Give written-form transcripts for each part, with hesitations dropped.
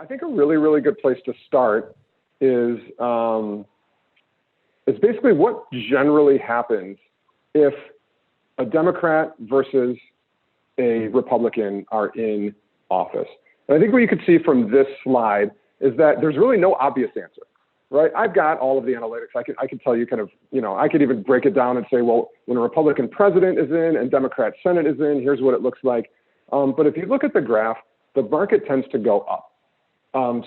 think a really, really good place to start is basically what generally happens if a Democrat versus a Republican are in office. And I think what you could see from this slide is that there's really no obvious answer, right? I've got all of the analytics. I can tell you kind of, I could even break it down and say, well, when a Republican president is in and Democrat Senate is in, here's what it looks like. But if you look at the graph, the market tends to go up.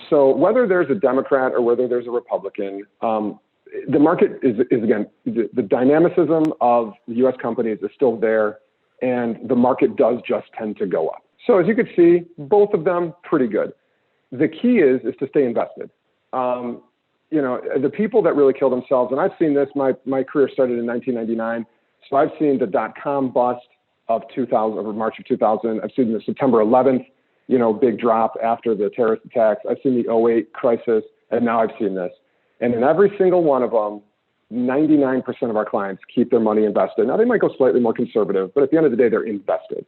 So whether there's a Democrat or whether there's a Republican, the market is again, the dynamicism of the U.S. companies is still there, and the market does just tend to go up. So as you can see, both of them pretty good. The key is to stay invested. The people that really kill themselves, and I've seen this, my career started in 1999, so I've seen the dot-com bust of 2000, over March of 2000. I've seen the September 11th, big drop after the terrorist attacks. I've seen the 08 crisis, and now I've seen this. And in every single one of them, 99% of our clients keep their money invested. Now, they might go slightly more conservative, but at the end of the day, they're invested.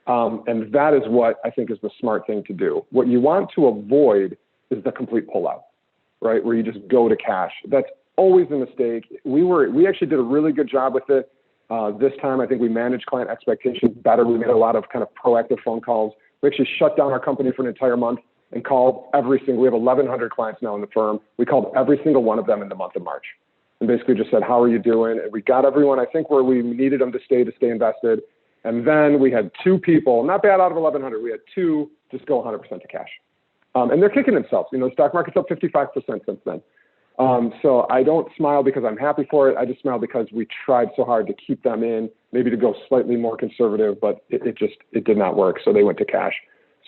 And that is what I think is the smart thing to do. What you want to avoid is the complete pullout, right, where you just go to cash. That's always a mistake. We actually did a really good job with it. This time, I think we managed client expectations better. We made a lot of kind of proactive phone calls. We actually shut down our company for an entire month and called we have 1,100 clients now in the firm. We called every single one of them in the month of March and basically just said, how are you doing? And we got everyone, I think, where we needed them to stay invested. And then we had 2 people, not bad out of 1,100, we had 2 just go 100% to cash. And they're kicking themselves. The stock market's up 55% since then. So I don't smile because I'm happy for it. I just smile because we tried so hard to keep them in, maybe to go slightly more conservative, but it did not work. So they went to cash.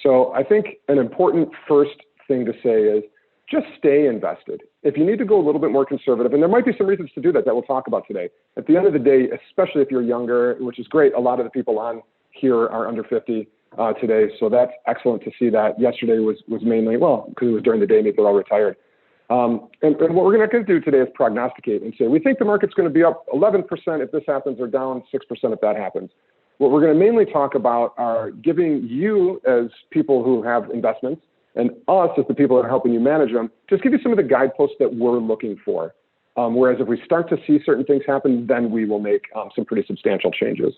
So I think an important first thing to say is just stay invested. If you need to go a little bit more conservative, and there might be some reasons to do that we'll talk about today. At the end of the day, especially if you're younger, which is great, a lot of the people on here are under 50 today. So that's excellent to see that. Yesterday was mainly, because it was during the day, maybe they're all retired. And what we're going to do today is prognosticate and say, we think the market's going to be up 11% if this happens or down 6% if that happens. What we're going to mainly talk about are giving you as people who have investments and us as the people that are helping you manage them, just give you some of the guideposts that we're looking for. Whereas if we start to see certain things happen, then we will make some pretty substantial changes.